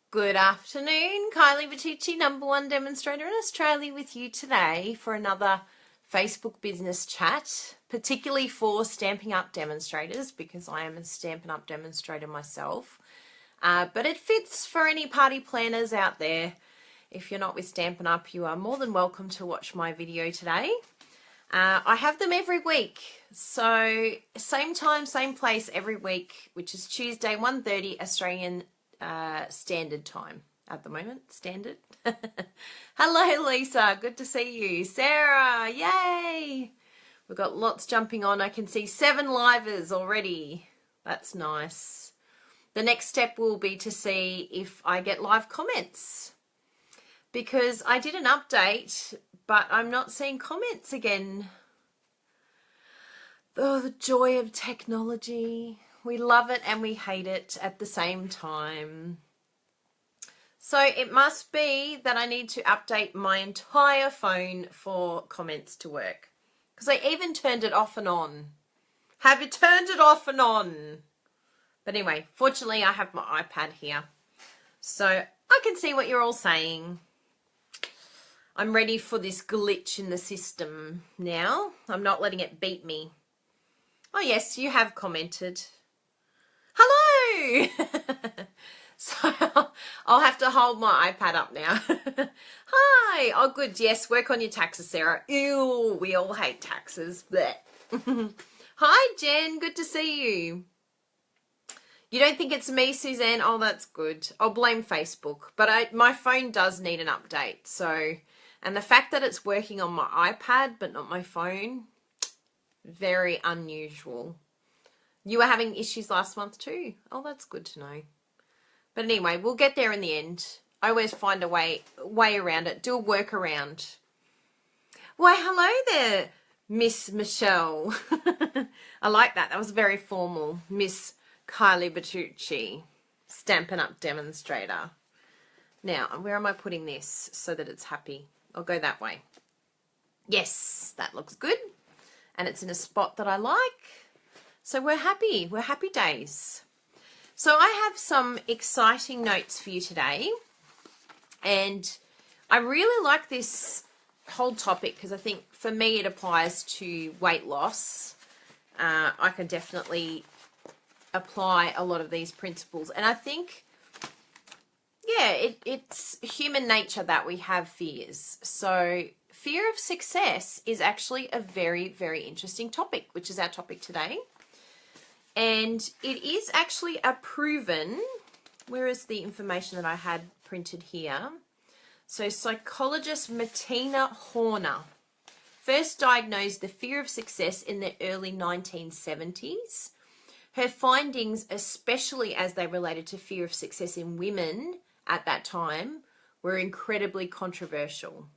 Good afternoon, Kylie Bertucci, #1 demonstrator in Australia, with you today for another Facebook business chat, particularly for Stampin' Up demonstrators, because I am a Stampin' Up demonstrator myself. But it fits for any party planners out there. If you're not with Stampin' Up, you are more than welcome to watch my video today. I have them every week, so same time, same place every week, which is Tuesday, 1:30 Australian Standard Time at the moment. Standard. Hello, Lisa. Good to see you. Sarah, yay! We've got lots jumping on. I can see 7 livers already. That's nice. The next step will be to see if I get live comments, because I did an update, but I'm not seeing comments again. Oh, the joy of technology. We love it and we hate it at the same time. So it must be that I need to update my entire phone for comments to work, because I even turned it off and on. Have you turned it off and on? But anyway, fortunately I have my iPad here, so I can see what you're all saying. I'm ready for this glitch in the system now. I'm not letting it beat me. Oh yes, you have commented. Hello! So I'll have to hold my iPad up now. Hi! Oh good, yes, work on your taxes, Sarah. Ew, we all hate taxes. Blech. Hi Jen, good to see you. You don't think it's me, Suzanne? Oh, that's good. I'll blame Facebook, but my phone does need an update, so... And the fact that it's working on my iPad but not my phone, very unusual. You were having issues last month too? Oh, that's good to know. But anyway, we'll get there in the end. I always find a way around it, do a workaround. Why, hello there, Miss Michelle. I like that. That was very formal. Miss Kylie Bertucci, Stampin' Up demonstrator. Now, where am I putting this so that it's happy? I'll go that way. Yes, that looks good. And it's in a spot that I like. So we're happy. We're happy days. So I have some exciting notes for you today. And I really like this whole topic because I think for me it applies to weight loss. I can definitely apply a lot of these principles. And I think... yeah, it's human nature that we have fears. So fear of success is actually a very, very interesting topic, which is our topic today. And it is actually a proven, where is the information that I had printed here? So psychologist Martina Horner first diagnosed the fear of success in the early 1970s. Her findings, especially as they related to fear of success in women, at that time, were incredibly controversial.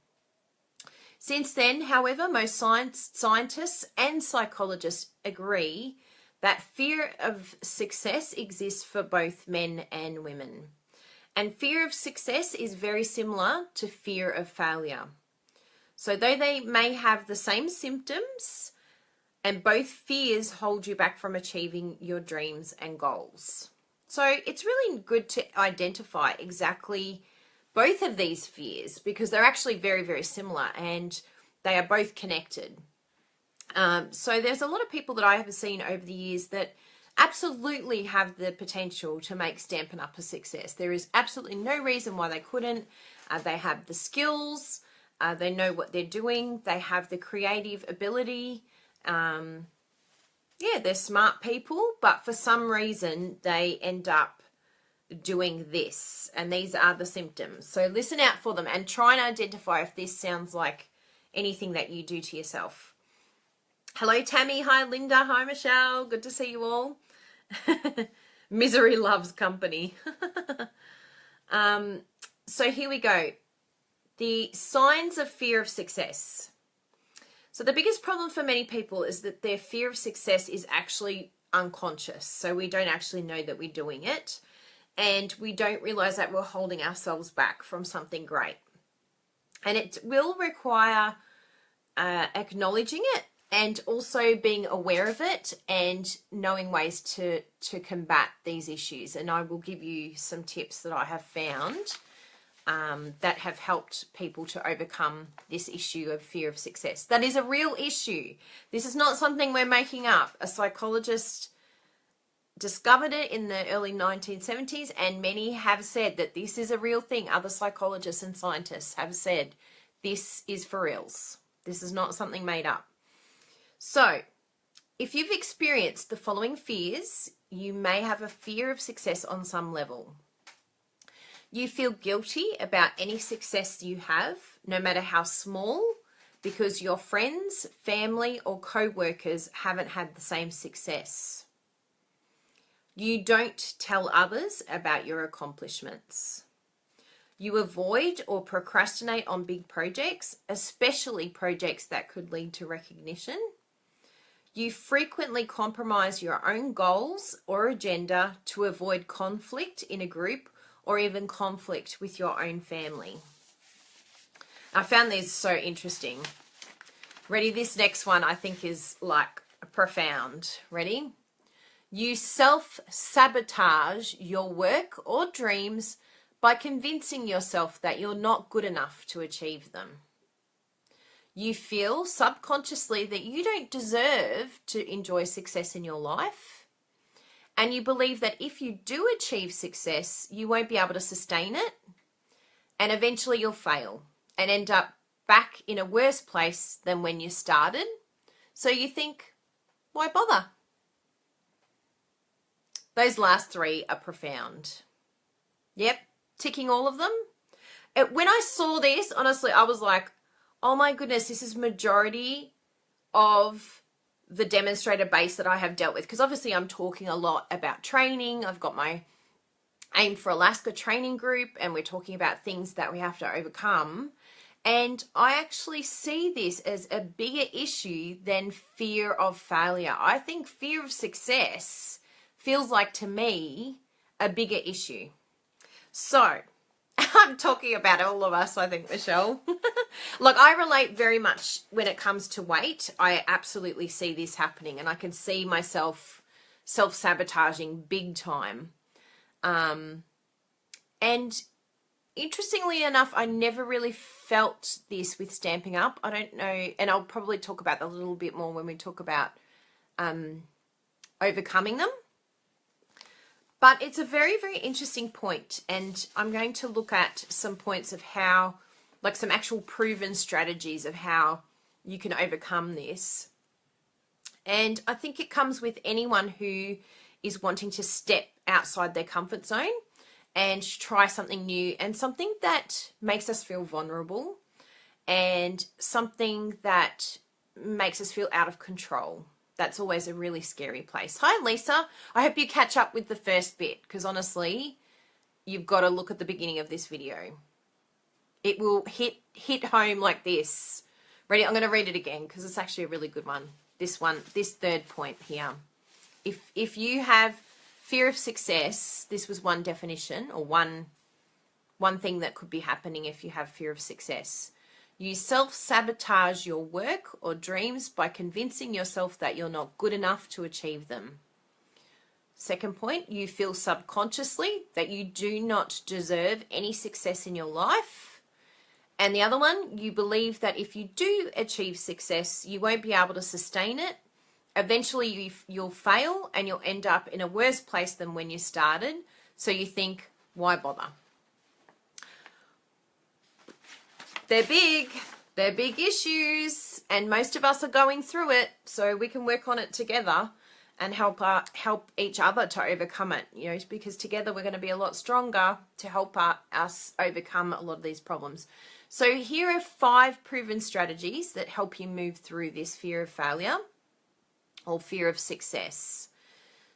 Since then, however, most scientists and psychologists agree that fear of success exists for both men and women. And fear of success is very similar to fear of failure. So though they may have the same symptoms, and both fears hold you back from achieving your dreams and goals. So it's really good to identify exactly both of these fears, because they're actually very, very similar and they are both connected. So there's a lot of people that I have seen over the years that absolutely have the potential to make Stampin' Up a success. There is absolutely no reason why they couldn't. They have the skills, they know what they're doing, they have the creative ability. Yeah, they're smart people, but for some reason they end up doing this, and these are the symptoms. So listen out for them and try and identify if this sounds like anything that you do to yourself. Hello, Tammy. Hi, Linda. Hi, Michelle. Good to see you all. Misery loves company. So here we go. The signs of fear of success. So the biggest problem for many people is that their fear of success is actually unconscious. So we don't actually know that we're doing it, and we don't realize that we're holding ourselves back from something great. And it will require acknowledging it and also being aware of it and knowing ways to combat these issues. And I will give you some tips that I have found that have helped people to overcome this issue of fear of success. That is a real issue. This is not something we're making up. A psychologist discovered it in the early 1970s, and many have said that this is a real thing. Other psychologists and scientists have said this is for reals. This is not something made up. So, if you've experienced the following fears, you may have a fear of success on some level. You feel guilty about any success you have, no matter how small, because your friends, family, or co-workers haven't had the same success. You don't tell others about your accomplishments. You avoid or procrastinate on big projects, especially projects that could lead to recognition. You frequently compromise your own goals or agenda to avoid conflict in a group or even conflict with your own family. I found these so interesting. Ready? This next one I think is like profound. Ready? You self-sabotage your work or dreams by convincing yourself that you're not good enough to achieve them. You feel subconsciously that you don't deserve to enjoy success in your life. And you believe that if you do achieve success, you won't be able to sustain it. And eventually you'll fail and end up back in a worse place than when you started. So you think, why bother? Those last three are profound. Yep, ticking all of them. When I saw this, honestly, I was like, oh my goodness, this is majority of the demonstrator base that I have dealt with. Because obviously I'm talking a lot about training. I've got my Aim for Alaska training group, and we're talking about things that we have to overcome. And I actually see this as a bigger issue than fear of failure. I think fear of success feels like, to me, a bigger issue. So, I'm talking about all of us, I think, Michelle. Look, I relate very much when it comes to weight. I absolutely see this happening, and I can see myself self-sabotaging big time. And interestingly enough, I never really felt this with Stamping Up. I don't know, and I'll probably talk about that a little bit more when we talk about overcoming them. But it's a very, very interesting point, and I'm going to look at some points of how, like some actual proven strategies of how you can overcome this. And I think it comes with anyone who is wanting to step outside their comfort zone and try something new and something that makes us feel vulnerable and something that makes us feel out of control. That's always a really scary place. Hi, Lisa. I hope you catch up with the first bit, because honestly, you've got to look at the beginning of this video. It will hit home like this. Ready? I'm going to read it again because it's actually a really good one. This third point here. If you have fear of success, this was one definition, or one thing that could be happening if you have fear of success. You self-sabotage your work or dreams by convincing yourself that you're not good enough to achieve them. Second point, you feel subconsciously that you do not deserve any success in your life. And the other one, you believe that if you do achieve success, you won't be able to sustain it. Eventually you'll fail and you'll end up in a worse place than when you started. So you think, why bother? They're big issues, and most of us are going through it, so we can work on it together and help each other to overcome it, you know, because together we're going to be a lot stronger to help us overcome a lot of these problems. So here are 5 proven strategies that help you move through this fear of failure or fear of success.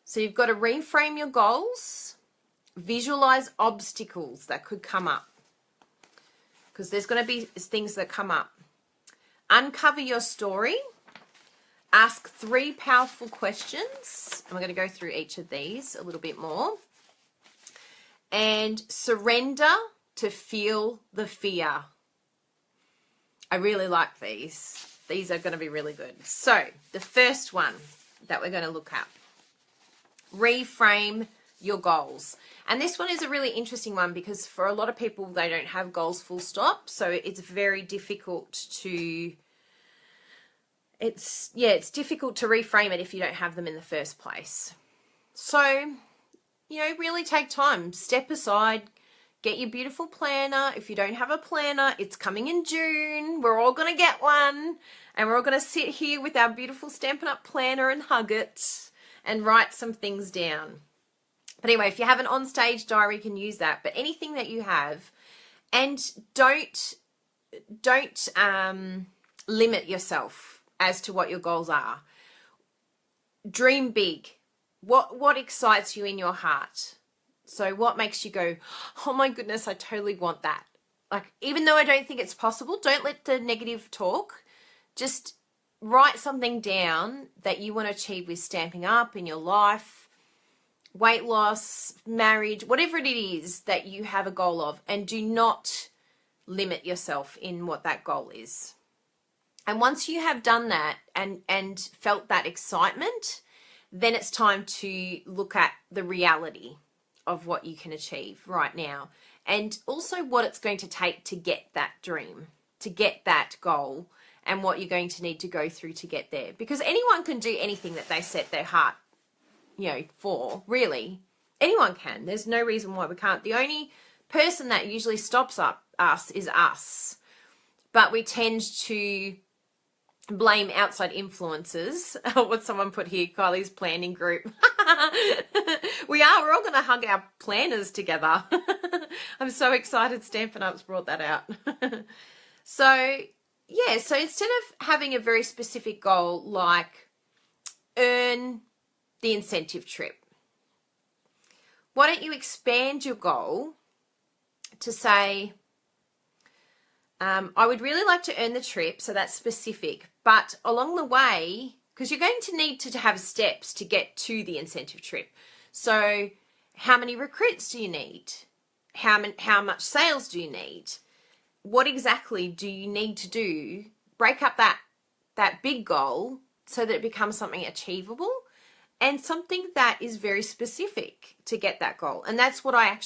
So you've got to reframe your goals, visualize obstacles that could come up, because there's going to be things that come up. Uncover your story. Ask 3 powerful questions. I'm going to go through each of these a little bit more. And surrender to feel the fear. I really like these. These are going to be really good. So the first one that we're going to look at, reframe your goals. And this one is a really interesting one because for a lot of people, they don't have goals full stop. So it's very difficult to, it's difficult to reframe it if you don't have them in the first place. So, really take time, step aside, get your beautiful planner. If you don't have a planner, it's coming in June. We're all going to get one. And we're all going to sit here with our beautiful Stampin' Up! Planner and hug it and write some things down. But anyway, if you have an on-stage diary, you can use that. But anything that you have, and don't limit yourself as to what your goals are. Dream big. What excites you in your heart? So what makes you go, oh my goodness, I totally want that. Like, even though I don't think it's possible, don't let the negative talk. Just write something down that you want to achieve with Stampin' Up! In your life, weight loss, marriage, whatever it is that you have a goal of, and do not limit yourself in what that goal is. And once you have done that and felt that excitement, then it's time to look at the reality of what you can achieve right now, and also what it's going to take to get that dream, to get that goal, and what you're going to need to go through to get there. Because anyone can do anything that they set their heart, for, really. Anyone can. There's no reason why we can't. The only person that usually stops us is us. But we tend to blame outside influences. What someone put here, Kylie's planning group. We're all going to hug our planners together. I'm so excited Stampin' Up's brought that out. So instead of having a very specific goal like earn the incentive trip, why don't you expand your goal to say, I would really like to earn the trip, so that's specific, but along the way, because you're going to need to have steps to get to the incentive trip. So how many recruits do you need? How much sales do you need? What exactly do you need to do? Break up that big goal so that it becomes something achievable and something that is very specific to get that goal. And that's what I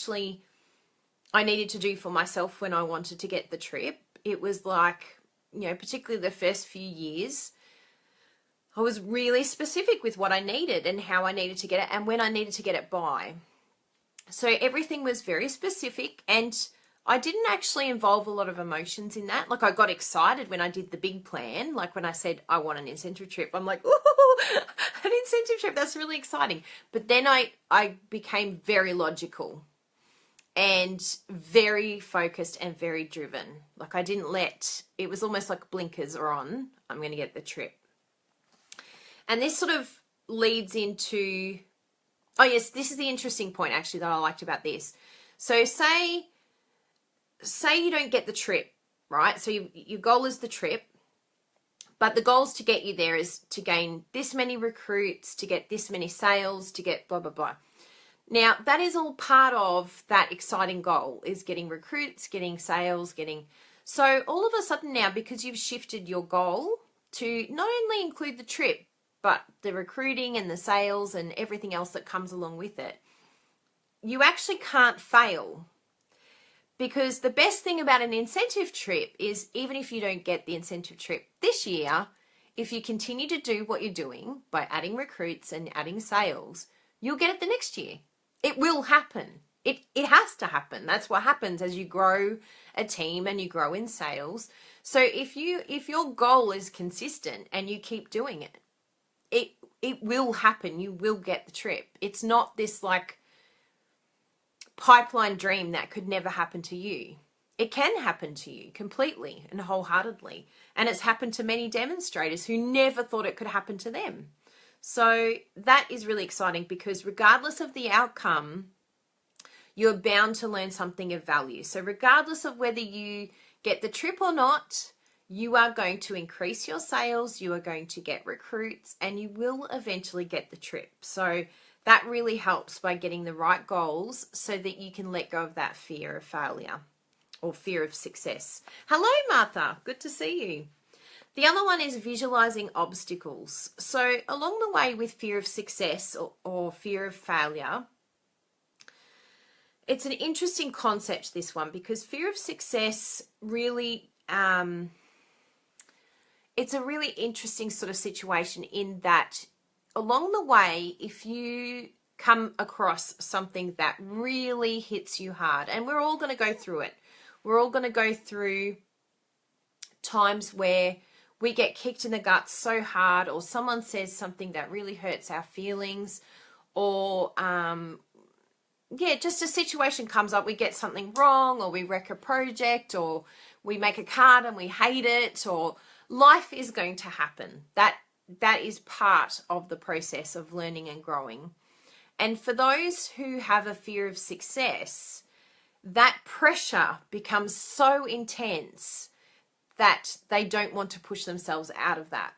needed to do for myself when I wanted to get the trip. It was like, particularly the first few years, I was really specific with what I needed and how I needed to get it and when I needed to get it by. So everything was very specific, and I didn't actually involve a lot of emotions in that. Like, I got excited when I did the big plan. Like when I said, I want an incentive trip, I'm like, ooh, an incentive trip, that's really exciting. But then I became very logical and very focused and very driven. Like, I didn't it was almost like blinkers are on. I'm going to get the trip. And this sort of leads into, oh yes, this is the interesting point actually that I liked about this. So say you don't get the trip, right? So your goal is the trip, but the goals to get you there is to gain this many recruits, to get this many sales, to get blah, blah, blah. Now, that is all part of that exciting goal, is getting recruits, getting sales, So all of a sudden now, because you've shifted your goal to not only include the trip, but the recruiting and the sales and everything else that comes along with it, you actually can't fail. Because the best thing about an incentive trip is, even if you don't get the incentive trip this year, if you continue to do what you're doing by adding recruits and adding sales, you'll get it the next year. It will happen. It has to happen. That's what happens as you grow a team and you grow in sales. So if your goal is consistent and you keep doing it, it will happen. You will get the trip. It's not this like pipeline dream that could never happen to you. It can happen to you completely and wholeheartedly. And it's happened to many demonstrators who never thought it could happen to them. So that is really exciting, because regardless of the outcome, you're bound to learn something of value. So regardless of whether you get the trip or not, you are going to increase your sales, you are going to get recruits, and you will eventually get the trip. So that really helps by getting the right goals so that you can let go of that fear of failure or fear of success. Hello, Martha. Good to see you. The other one is visualizing obstacles. So along the way with fear of success or fear of failure, it's an interesting concept, this one, because fear of success really, it's a really interesting sort of situation in that along the way, if you come across something that really hits you hard, and we're all going to go through it. We're all going to go through times where we get kicked in the guts so hard, or someone says something that really hurts our feelings, or just a situation comes up, we get something wrong, or we wreck a project, or we make a card and we hate it, or life is going to happen. That is part of the process of learning and growing. And for those who have a fear of success, that pressure becomes so intense that they don't want to push themselves out of that.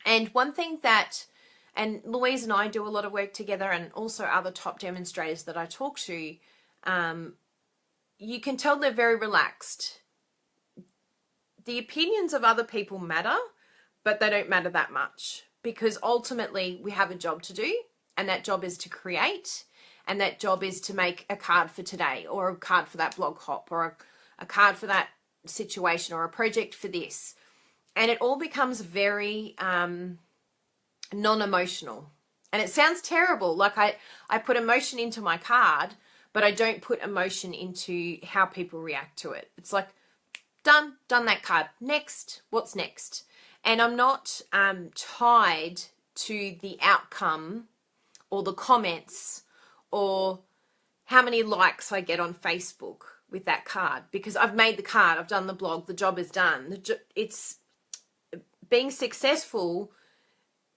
And one thing that, and Louise and I do a lot of work together, and also other top demonstrators that I talk to, you can tell they're very relaxed. The opinions of other people matter, but they don't matter that much, because ultimately we have a job to do, and that job is to create, and that job is to make a card for today, or a card for that blog hop, or a card for that situation, or a project for this. And it all becomes very non-emotional. And it sounds terrible. Like I put emotion into my card, but I don't put emotion into how people react to it. It's like, done that card. Next, what's next? And I'm not tied to the outcome or the comments or how many likes I get on Facebook with that card, because I've made the card, I've done the blog, the job is done. It's being successful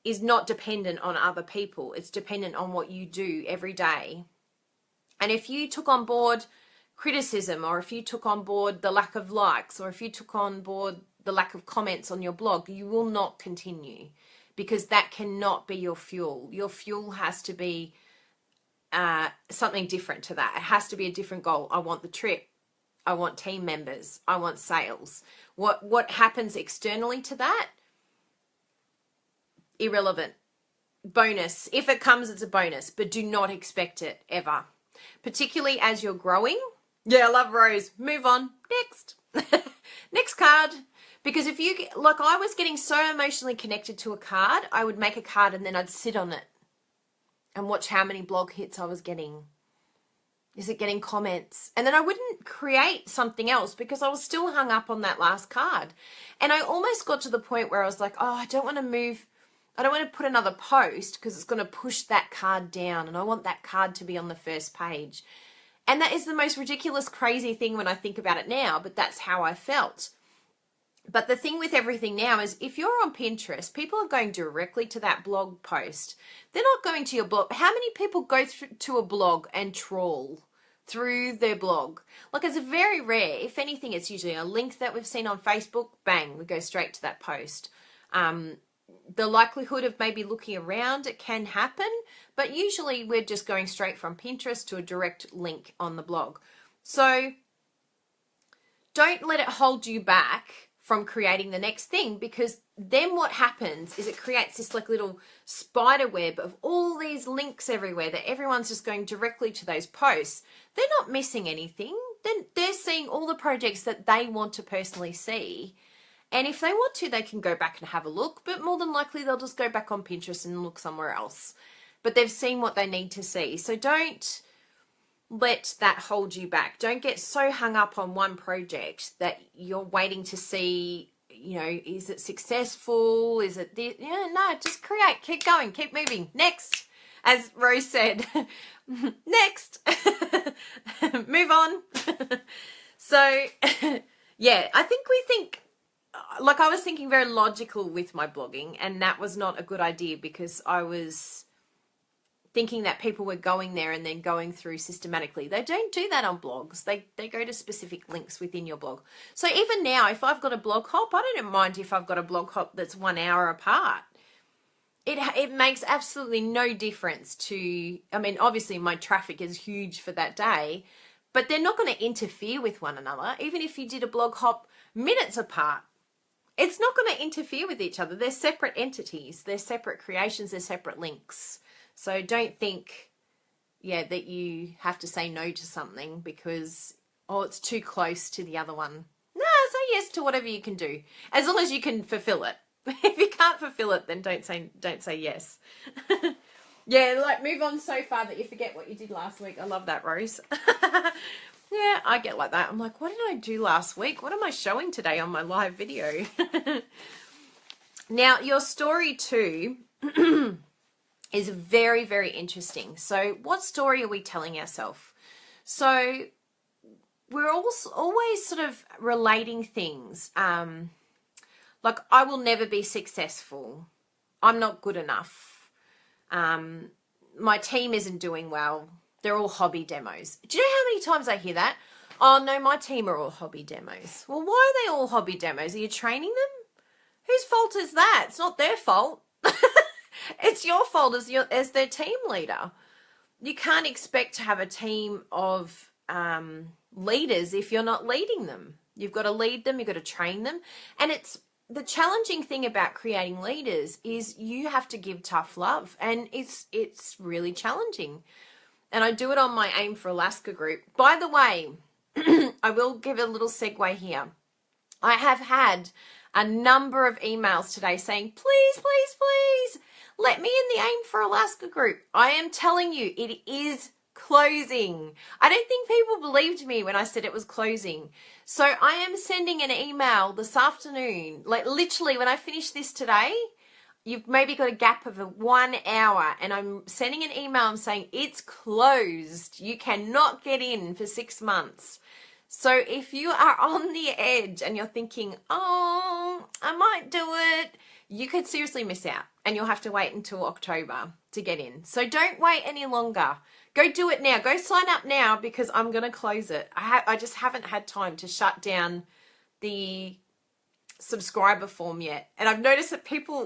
is not dependent on other people. It's dependent on what you do every day. And if you took on board criticism, or if you took on board the lack of likes, or if you took on board the lack of comments on your blog, you will not continue, because that cannot be your fuel. Your fuel has to be something different to that. It has to be a different goal. I want the trip. I want team members. I want sales. What happens externally to that? Irrelevant. Bonus. If it comes, it's a bonus, but do not expect it ever. Particularly as you're growing. Yeah, I love Rose. Move on. Next. Next card. Because if you, like I was getting so emotionally connected to a card, I would make a card and then I'd sit on it and watch how many blog hits I was getting. Is it getting comments? And then I wouldn't create something else because I was still hung up on that last card. And I almost got to the point where I was like, oh, I don't want to move. I don't want to put another post because it's going to push that card down. And I want that card to be on the first page. And that is the most ridiculous, crazy thing when I think about it now. But that's how I felt. But the thing with everything now is if you're on Pinterest, people are going directly to that blog post. They're not going to your blog. How many people go to a blog and trawl through their blog? Like, it's very rare. If anything, it's usually a link that we've seen on Facebook. Bang, we go straight to that post. The likelihood of maybe looking around, it can happen. But usually we're just going straight from Pinterest to a direct link on the blog. So don't let it hold you back from creating the next thing, because then what happens is it creates this like little spider web of all these links everywhere that everyone's just going directly to those posts. They're not missing anything. Then they're seeing all the projects that they want to personally see. And if they want to, they can go back and have a look, but more than likely they'll just go back on Pinterest and look somewhere else. But they've seen what they need to see. So don't let that hold you back. Don't get so hung up on one project that you're waiting to see, you know, is it successful? Is it this? Yeah, no, just create, keep going, keep moving. Next, as Rose said, next, move on. So, yeah, I think, like I was thinking very logical with my blogging, and that was not a good idea because I was thinking that people were going there and then going through systematically. They don't do that on blogs. They go to specific links within your blog. So even now, if I've got a blog hop, I don't mind if I've got a blog hop that's 1 hour apart. It makes absolutely no difference to, I mean, obviously my traffic is huge for that day, but they're not going to interfere with one another. Even if you did a blog hop minutes apart, it's not going to interfere with each other. They're separate entities. They're separate creations. They're separate links. So don't think, that you have to say no to something because, it's too close to the other one. No, say yes to whatever you can do, as long as you can fulfill it. If you can't fulfill it, then don't say yes. Yeah, like move on so far that you forget what you did last week. I love that, Rose. Yeah, I get like that. I'm like, what did I do last week? What am I showing today on my live video? Now, your story too is very, very interesting. So what story are we telling ourselves? So we're always sort of relating things. Like, I will never be successful. I'm not good enough. My team isn't doing well. They're all hobby demos. Do you know how many times I hear that? Oh, no, my team are all hobby demos. Well, why are they all hobby demos? Are you training them? Whose fault is that? It's not their fault. It's your fault as their team leader. You can't expect to have a team of leaders if you're not leading them. You've got to lead them. You've got to train them. And it's the challenging thing about creating leaders is you have to give tough love. And it's really challenging. And I do it on my Aim for Alaska group. By the way, I will give a little segue here. I have had a number of emails today saying, please, please, please, let me in the Aim for Alaska group. I am telling you, it is closing. I don't think people believed me when I said it was closing. So I am sending an email this afternoon, like literally when I finish this today. You've maybe got a gap of 1 hour and I'm sending an email. I'm saying it's closed. You cannot get in for 6 months. So if you are on the edge and you're thinking, oh, I might do it, you could seriously miss out and you'll have to wait until October to get in. So don't wait any longer. Go do it now. Go sign up now because I'm going to close it. I just haven't had time to shut down the subscriber form yet. And I've noticed that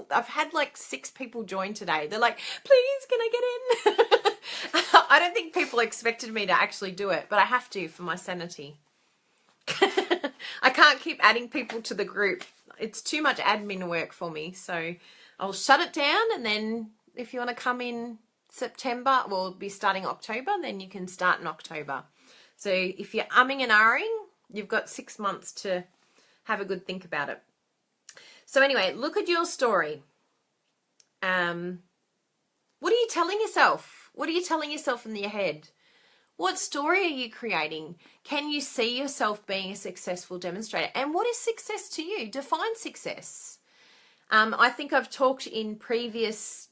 I've had like 6 people join today. They're like, please, can I get in? I don't think people expected me to actually do it, but I have to for my sanity. I can't keep adding people to the group. It's too much admin work for me. So I'll shut it down. And then if you want to come in September, we'll be starting October, then you can start in October. So if you're umming and ahhing, you've got 6 months to have a good think about it. So anyway, look at your story. What are you telling yourself? What are you telling yourself in your head? What story are you creating? Can you see yourself being a successful demonstrator? And what is success to you? Define success. I think I've talked in previous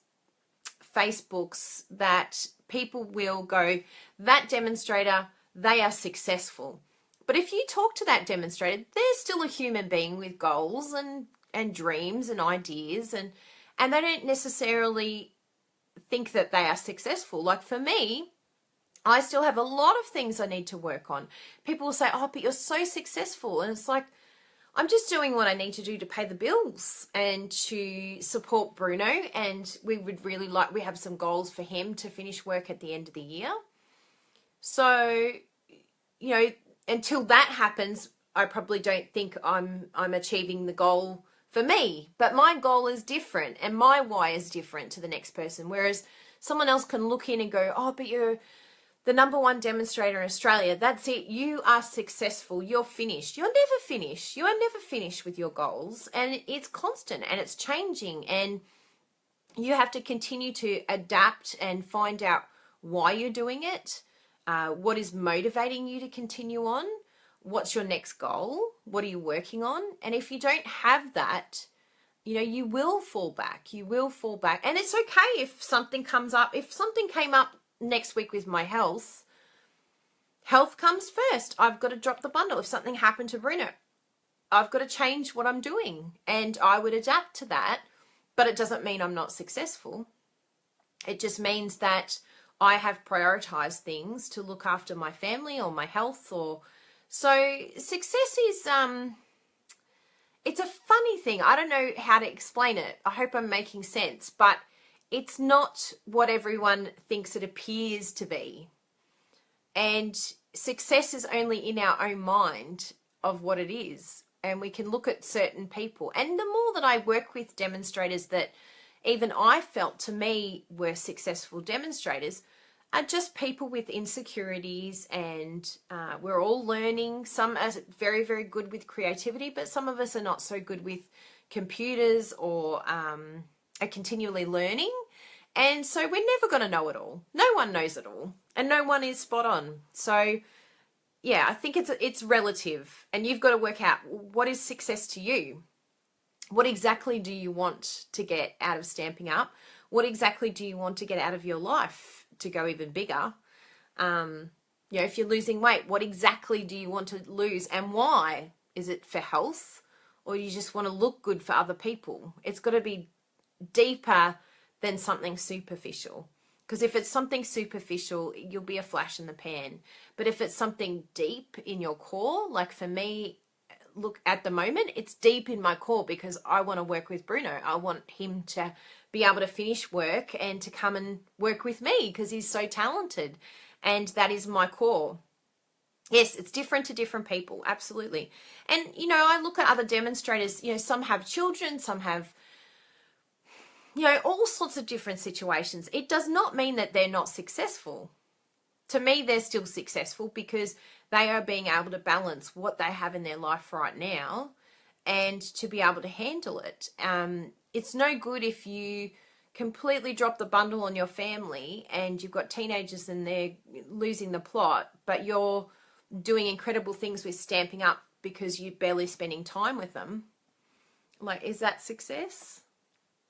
Facebooks that people will go, that demonstrator, they are successful. But if you talk to that demonstrator, they're still a human being with goals and dreams and ideas, and they don't necessarily think that they are successful. Like for me, I still have a lot of things I need to work on. People will say, oh, but you're so successful. And it's like, I'm just doing what I need to do to pay the bills and to support Bruno. And we have some goals for him to finish work at the end of the year. So, until that happens, I probably don't think I'm achieving the goal for me. But my goal is different and my why is different to the next person. Whereas someone else can look in and go, oh, but you're the #1 demonstrator in Australia. That's it. You are successful. You're finished. You're never finished. You are never finished with your goals. And it's constant and it's changing. And you have to continue to adapt and find out why you're doing it. What is motivating you to continue on? What's your next goal? What are you working on? And if you don't have that, you will fall back. You will fall back. And it's okay if something comes up. If something came up next week with my health comes first. I've got to drop the bundle. If something happened to Bruno, I've got to change what I'm doing. And I would adapt to that. But it doesn't mean I'm not successful. It just means that I have prioritized things to look after my family or my health. So success is, it's a funny thing. I don't know how to explain it. I hope I'm making sense, but it's not what everyone thinks it appears to be. And success is only in our own mind of what it is. and we can look at certain people. And the more that I work with demonstrators that even I felt to me were successful demonstrators, are just people with insecurities, and we're all learning. Some are very, very good with creativity, but some of us are not so good with computers or are continually learning. And so we're never going to know it all. No one knows it all, and no one is spot on. So yeah, I think it's relative, and you've got to work out, what is success to you? What exactly do you want to get out of Stamping Up? What exactly do you want to get out of your life to go even bigger? If you're losing weight, what exactly do you want to lose, and why? Is it for health, or you just want to look good for other people? It's got to be deeper than something superficial. Because if it's something superficial, you'll be a flash in the pan. But if it's something deep in your core, like for me, look, at the moment, it's deep in my core because I want to work with Bruno. I want him to be able to finish work and to come and work with me because he's so talented. And that is my core. Yes, it's different to different people. Absolutely. And, I look at other demonstrators, some have children, some have, all sorts of different situations. It does not mean that they're not successful. To me, they're still successful because they are being able to balance what they have in their life right now and to be able to handle it. It's no good if you completely drop the bundle on your family and you've got teenagers and they're losing the plot, but you're doing incredible things with Stamping Up because you're barely spending time with them. Like, is that success?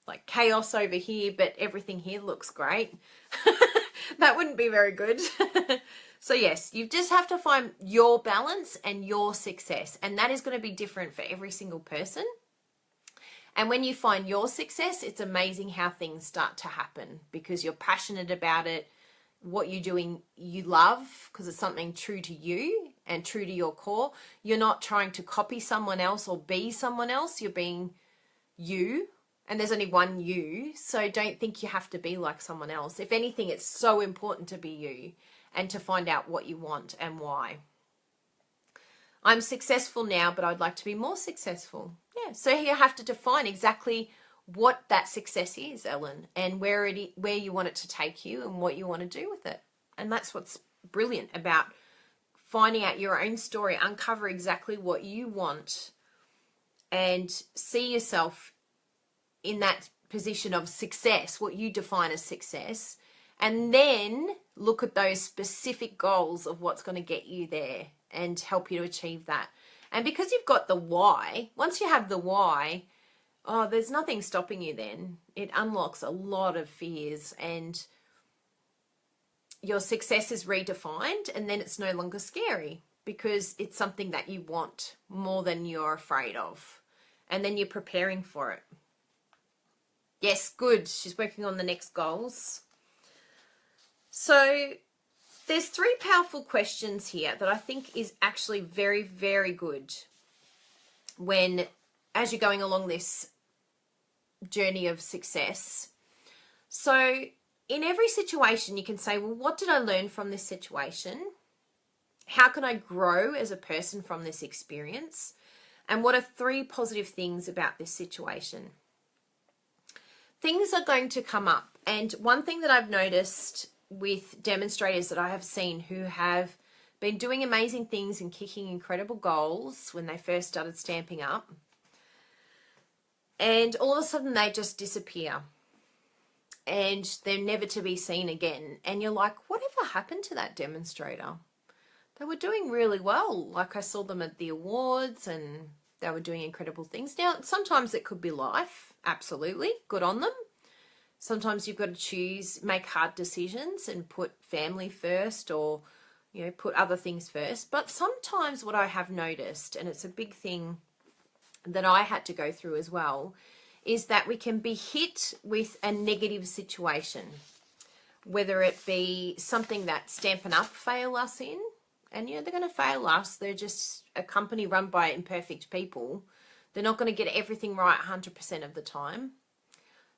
Like chaos over here, but everything here looks great. That wouldn't be very good. So yes, you just have to find your balance and your success. And that is going to be different for every single person. And when you find your success, it's amazing how things start to happen because you're passionate about it. What you're doing, you love because it's something true to you and true to your core. You're not trying to copy someone else or be someone else. You're being you. And there's only one you, so don't think you have to be like someone else. If anything, it's so important to be you and to find out what you want and why. I'm successful now, but I'd like to be more successful. Yeah, so you have to define exactly what that success is, Ellen, and where you want it to take you and what you want to do with it. And that's what's brilliant about finding out your own story, uncover exactly what you want and see yourself in that position of success, what you define as success, and then look at those specific goals of what's going to get you there and help you to achieve that. And because you've got the why, once you have the why, there's nothing stopping you then. It unlocks a lot of fears and your success is redefined, and then it's no longer scary because it's something that you want more than you're afraid of. And then you're preparing for it. Yes, good. She's working on the next goals. So there's 3 powerful questions here that I think is actually very, very good as you're going along this journey of success. So in every situation, you can say, well, what did I learn from this situation? How can I grow as a person from this experience? And what are 3 positive things about this situation? Things are going to come up. And one thing that I've noticed with demonstrators that I have seen who have been doing amazing things and kicking incredible goals when they first started Stamping Up, and all of a sudden they just disappear and they're never to be seen again. And you're like, whatever happened to that demonstrator? They were doing really well. Like, I saw them at the awards and they were doing incredible things. Now, sometimes it could be life. Absolutely. Good on them. Sometimes you've got to make hard decisions and put family first or, put other things first. But sometimes what I have noticed, and it's a big thing that I had to go through as well, is that we can be hit with a negative situation, whether it be something that Stampin' Up fail us in. And, they're going to fail us. They're just a company run by imperfect people. They're not going to get everything right 100% of the time.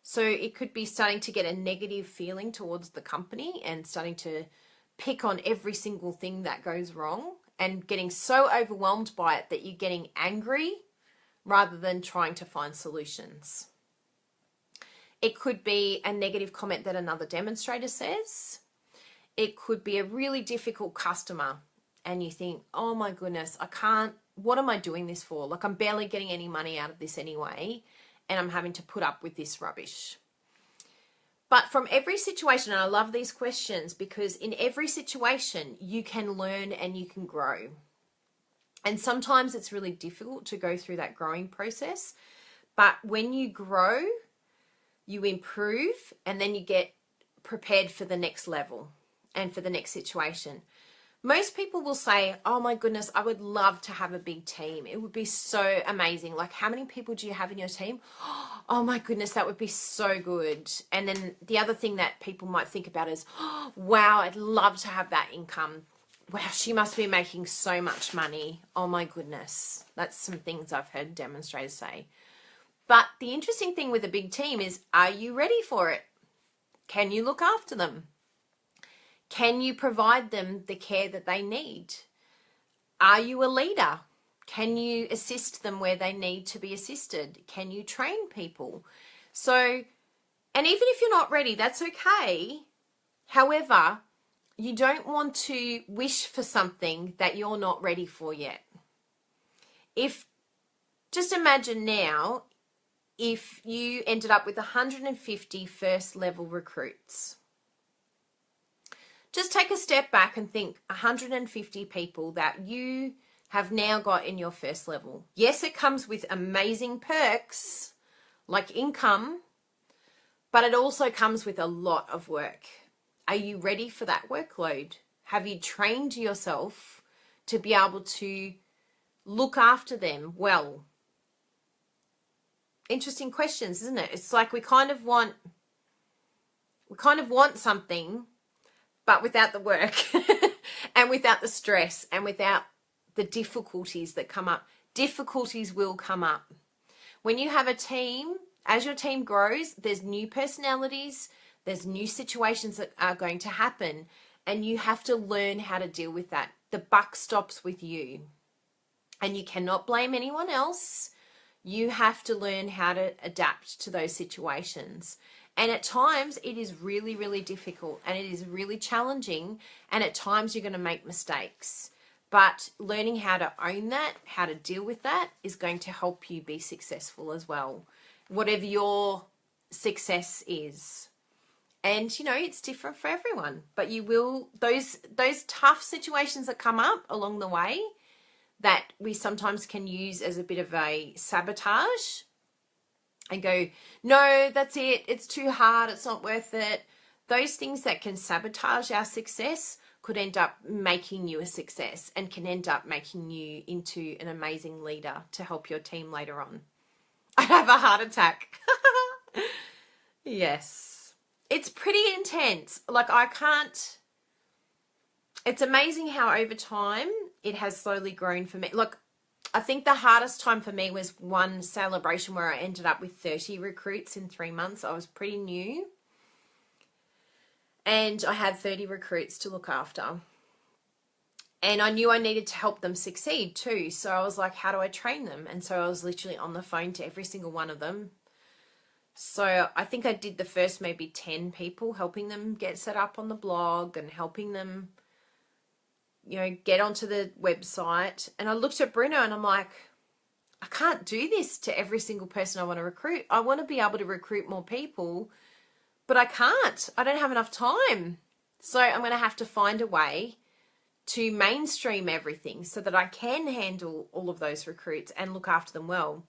So it could be starting to get a negative feeling towards the company and starting to pick on every single thing that goes wrong. and getting so overwhelmed by it that you're getting angry rather than trying to find solutions. It could be a negative comment that another demonstrator says. It could be a really difficult customer and you think, oh my goodness, what am I doing this for? Like, I'm barely getting any money out of this anyway, and I'm having to put up with this rubbish. But from every situation, and I love these questions because in every situation you can learn and you can grow. And sometimes it's really difficult to go through that growing process. But when you grow, you improve, and then you get prepared for the next level and for the next situation. Most people will say, oh my goodness, I would love to have a big team. It would be so amazing. Like, how many people do you have in your team? Oh my goodness, that would be so good. And then the other thing that people might think about is, oh, wow, I'd love to have that income. Wow, she must be making so much money. Oh my goodness. That's some things I've heard demonstrators say. But the interesting thing with a big team is, are you ready for it? Can you look after them? Can you provide them the care that they need? Are you a leader? Can you assist them where they need to be assisted? Can you train people? So, and even if you're not ready, that's okay. However, you don't want to wish for something that you're not ready for yet. Just imagine now, if you ended up with 150 first level recruits. Just take a step back and think 150 people that you have now got in your first level. Yes, it comes with amazing perks like income, but it also comes with a lot of work. Are you ready for that workload? Have you trained yourself to be able to look after them well? Interesting questions, isn't it? It's like we kind of want something, but without the work and without the stress and without the difficulties that come up. Difficulties will come up. When you have a team, as your team grows, there's new personalities, there's new situations that are going to happen, and you have to learn how to deal with that. The buck stops with you, and you cannot blame anyone else. You have to learn how to adapt to those situations. And at times it is really, really difficult and it is really challenging. And at times you're going to make mistakes. But learning how to own that, how to deal with that is going to help you be successful as well. Whatever your success is. And, you know, it's different for everyone. But you will, those tough situations that come up along the way that we sometimes can use as a bit of a sabotage and go, no, that's it. It's too hard. It's not worth it. Those things that can sabotage our success could end up making you a success and can end up making you into an amazing leader to help your team later on. I'd have a heart attack. Yes. It's pretty intense. Like, it's amazing how over time it has slowly grown for me. Look, I think the hardest time for me was one celebration where I ended up with 30 recruits in 3 months. I was pretty new. And I had 30 recruits to look after. And I knew I needed to help them succeed too. So I was like, how do I train them? And so I was literally on the phone to every single one of them. So I think I did the first maybe 10 people, helping them get set up on the blog and helping them, you know, get onto the website. And I looked at Bruno and I'm like, I can't do this to every single person I want to recruit. I want to be able to recruit more people, but I can't. I don't have enough time. So I'm going to have to find a way to mainstream everything so that I can handle all of those recruits and look after them well.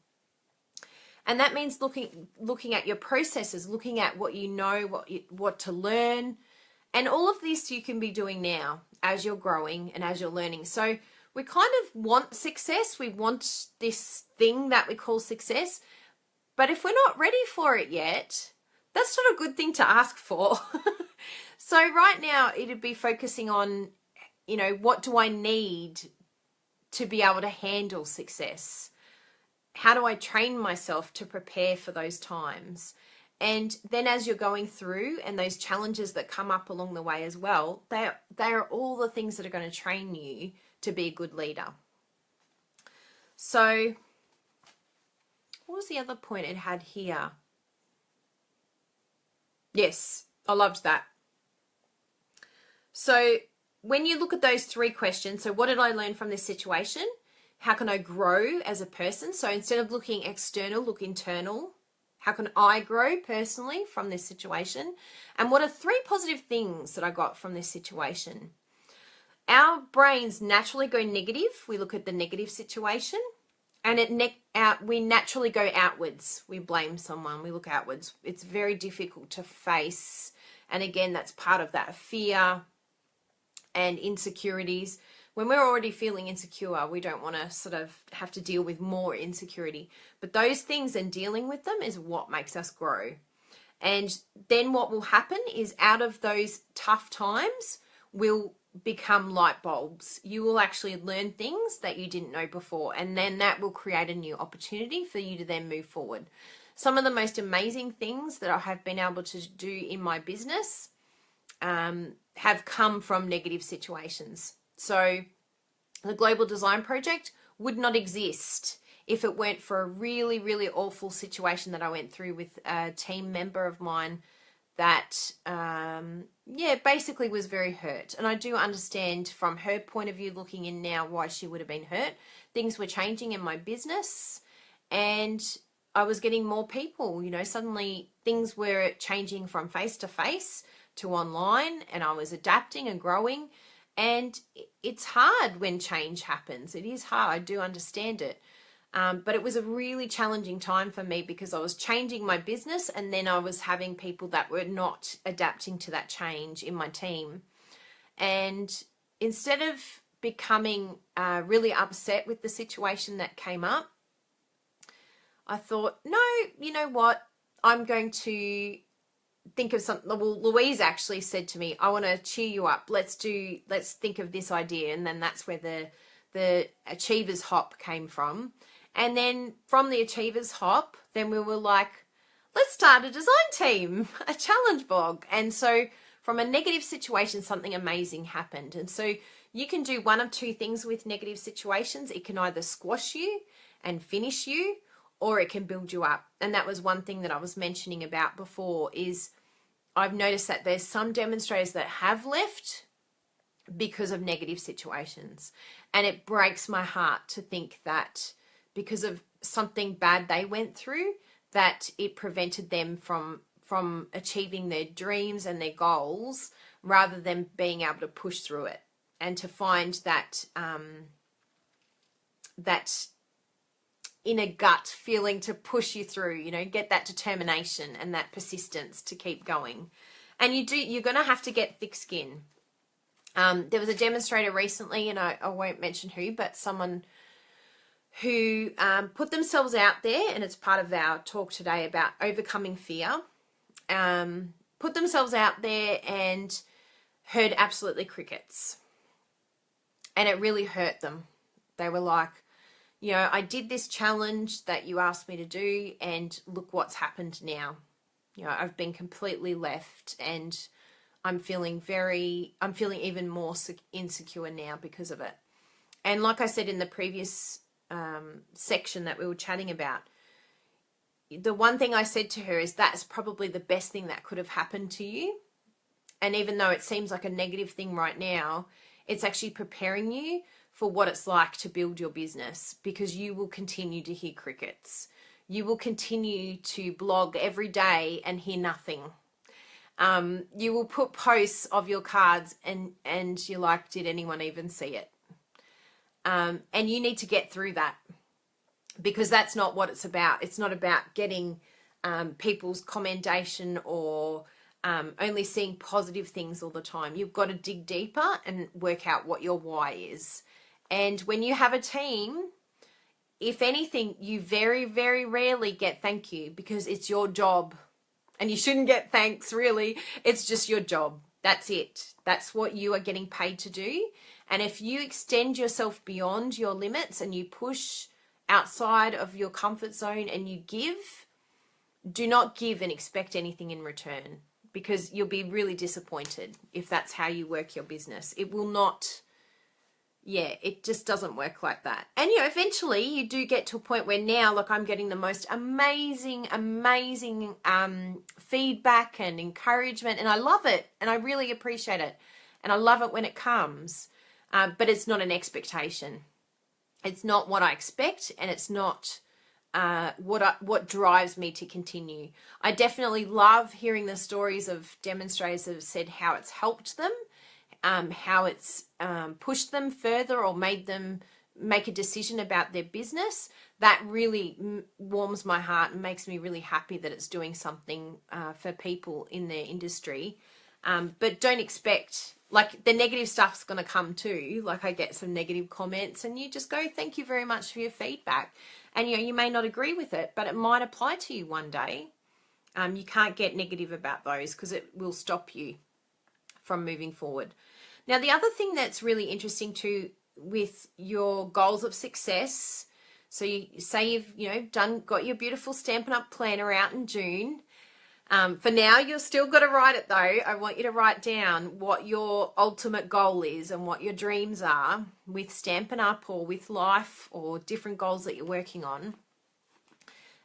And that means looking at your processes, looking at what you know, what to learn. And all of this you can be doing now as you're growing and as you're learning. So we kind of want success. We want this thing that we call success. But if we're not ready for it yet, that's not a good thing to ask for. So right now it'd be focusing on, you know, what do I need to be able to handle success? How do I train myself to prepare for those times? And then as you're going through and those challenges that come up along the way as well, they are all the things that are going to train you to be a good leader. So what was the other point it had here? Yes, I loved that. So when you look at those 3 questions, so what did I learn from this situation? How can I grow as a person? So instead of looking external, look internal. How can I grow personally from this situation? And what are 3 positive things that I got from this situation? Our brains naturally go negative. We look at the negative situation, and we naturally go outwards. We blame someone. We look outwards. It's very difficult to face. And again, that's part of that fear and insecurities. When we're already feeling insecure, we don't want to sort of have to deal with more insecurity. But those things and dealing with them is what makes us grow. And then what will happen is out of those tough times will become light bulbs. You will actually learn things that you didn't know before, and then that will create a new opportunity for you to then move forward. Some of the most amazing things that I have been able to do in my business have come from negative situations. So the Global Design Project would not exist if it weren't for a really, really awful situation that I went through with a team member of mine that, basically was very hurt. And I do understand from her point of view looking in now why she would have been hurt. Things were changing in my business and I was getting more people, suddenly things were changing from face to face to online, and I was adapting and growing. And it's hard when change happens. It is hard. I do understand it. But it was a really challenging time for me because I was changing my business and then I was having people that were not adapting to that change in my team. And instead of becoming really upset with the situation that came up, I thought, no, you know what? I'm going to think of something. Well, Louise actually said to me, I want to cheer you up. Let's think of this idea. And then that's where the Achievers Hop came from. And then from the Achievers Hop, then we were like, let's start a design team, a challenge blog. And so from a negative situation, something amazing happened. And so you can do one of 2 things with negative situations. It can either squash you and finish you, or it can build you up. And that was one thing that I was mentioning about before is I've noticed that there's some demonstrators that have left because of negative situations. And it breaks my heart to think that because of something bad they went through, that it prevented them from achieving their dreams and their goals rather than being able to push through it and to find that that inner gut feeling to push you through, get that determination and that persistence to keep going. And you're going to have to get thick skin. There was a demonstrator recently, and I won't mention who, but someone who put themselves out there, and it's part of our talk today about overcoming fear, put themselves out there and heard absolutely crickets. And it really hurt them. They were like, I did this challenge that you asked me to do, and look what's happened now. I've been completely left, and I'm feeling even more insecure now because of it. And like I said in the previous section that we were chatting about, the one thing I said to her is that's probably the best thing that could have happened to you. And even though it seems like a negative thing right now, it's actually preparing you for what it's like to build your business, because you will continue to hear crickets. You will continue to blog every day and hear nothing. You will put posts of your cards and you're like, did anyone even see it? And you need to get through that, because that's not what it's about. It's not about getting people's commendation or only seeing positive things all the time. You've got to dig deeper and work out what your why is. And when you have a team, if anything, you very, very rarely get thank you, because it's your job. And you shouldn't get thanks, really. It's just your job. That's it. That's what you are getting paid to do. And if you extend yourself beyond your limits and you push outside of your comfort zone and you give, do not give and expect anything in return, because you'll be really disappointed if that's how you work your business. It will not Yeah, it just doesn't work like that. And, you know, eventually you do get to a point where now, like, I'm getting the most amazing feedback and encouragement, and I love it, and I really appreciate it, and I love it when it comes, but it's not an expectation. It's not what I expect, and it's not what drives me to continue. I definitely love hearing the stories of demonstrators that have said how it's helped them, how it's pushed them further or made them make a decision about their business. That really warms my heart and makes me really happy that it's doing something for people in their industry. But don't expect, like, the negative stuff's going to come too. Like, I get some negative comments and you just go, thank you very much for your feedback. And, you know, you may not agree with it, but it might apply to you one day. You can't get negative about those because it will stop you from moving forward. Now, the other thing that's really interesting too with your goals of success, so you say you've, you know, got your beautiful Stampin' Up planner out in June. For now, you've still got to write it though. I want you to write down what your ultimate goal is and what your dreams are with Stampin' Up or with life or different goals that you're working on.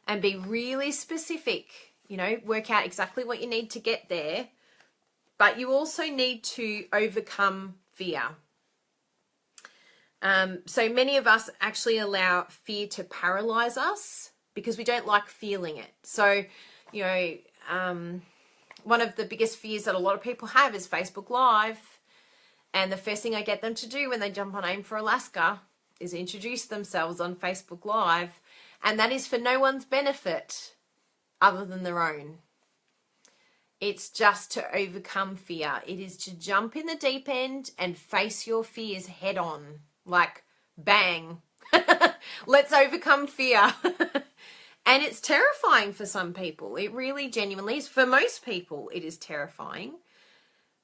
And be really specific, you know, work out exactly what you need to get there. But you also need to overcome fear. So many of us actually allow fear to paralyze us because we don't like feeling it. So, you know, one of the biggest fears that a lot of people have is Facebook Live. And the first thing I get them to do when they jump on Aim for Alaska is introduce themselves on Facebook Live. And that is for no one's benefit other than their own. It's just to overcome fear. It is to jump in the deep end and face your fears head on. Like, bang. Let's overcome fear. And it's terrifying for some people. It really genuinely is. For most people, it is terrifying